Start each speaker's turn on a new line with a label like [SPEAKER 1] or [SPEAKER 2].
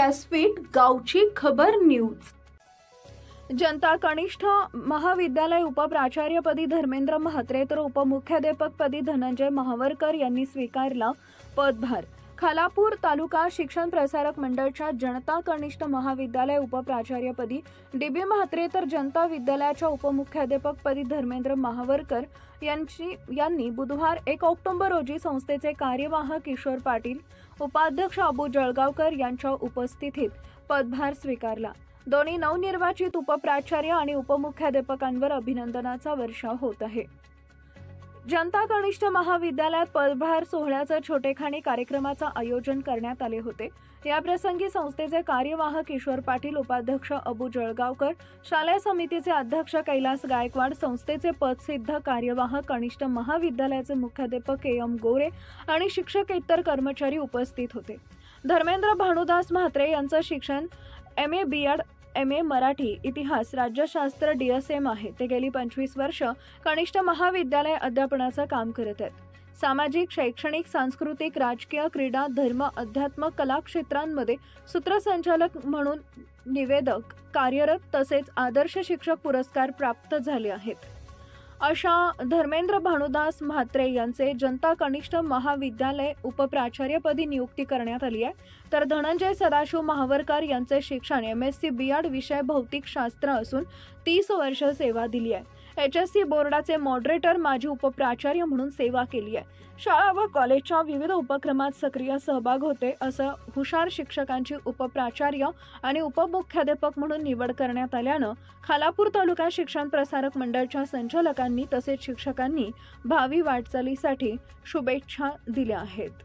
[SPEAKER 1] व्यासपीठ गावची खबर न्यूज।
[SPEAKER 2] जनता कनिष्ठ महाविद्यालय उपप्राचार्यपदी धर्मेंद्र म्हात्रे तर उपमुख्याध्यापकपदी धनंजय महावरकर यांनी स्वीकारला पदभार। खालापूर तालुका शिक्षण प्रसारक मंडळच्या जनता कनिष्ठ महाविद्यालय उपप्राचार्यपदी डी.बी. म्हात्रे तर जनता विद्यालयाच्या उपमुख्याध्यापकपदी धर्मेंद्र महावरकर यांनी बुधवार 1 ऑक्टोबर रोजी संस्थेचे कार्यवाह किशोर पाटील, उपाध्यक्ष अबू जळगावकर यांच्या उपस्थितीत पदभार स्वीकारला। दोन्ही नवनिर्वाचित उपप्राचार्य आणि उपमुख्याध्यापकांवर अभिनंदनाचा वर्षाव होत आहे। जनता कनिष्ठ महाविद्यालयात पदभार सोहळ्याचं छोटेखानी कार्यक्रमाचं आयोजन करण्यात आले होते। या प्रसंगी संस्थेचे कार्यवाह किशोर पाटील, उपाध्यक्ष अबू जळगावकर, शालेय समितीचे अध्यक्ष कैलास गायकवाड, संस्थेचे पदसिद्ध कार्यवाह कनिष्ठ महाविद्यालयाचे मुख्याध्यापक एम गोरे आणि शिक्षकेतर कर्मचारी उपस्थित होते। धर्मेंद्र भानुदास म्हात्रे यांचं शिक्षण MA B.Ed, MA मराठी, इतिहास, राज्यशास्त्र, DSM आहे। ते गेली 25 वर्ष कनिष्ठ महाविद्यालय अध्यापनाचं काम करत आहेत। सामाजिक, शैक्षणिक, सांस्कृतिक, राजकीय, क्रीडा, धर्म, अध्यात्म, कला क्षेत्रांमध्ये सूत्रसंचालक म्हणून निवेदक कार्यरत तसेच आदर्श शिक्षक पुरस्कार प्राप्त झाले आहेत। अशा धर्मेंद्र भानुदास म्हात्रे यांचे जनता कनिष्ठ महाविद्यालय उपप्राचार्यपदी नियुक्ती करण्यात आली आहे। तर धनंजय सदाशिव महावरकर यांचे शिक्षण MSc B.Ed विषय भौतिकशास्त्र असून 30 वर्ष सेवा दिली आहे। HSC बोर्डाचे मॉडरेटर, माजी उपप्राचार्य म्हणून सेवा केली आहे। शाळा व कॉलेजच्या विविध उपक्रमात सक्रिय सहभाग होते। असं हुशार शिक्षकांची उपप्राचार्य आणि उपमुख्याध्यापक म्हणून निवड करण्यात आल्यानं खालापूर तालुका शिक्षण प्रसारक मंडळच्या संचालकांनी तसेच शिक्षकांनी भावी वाटचालीसाठी शुभेच्छा दिल्या आहेत।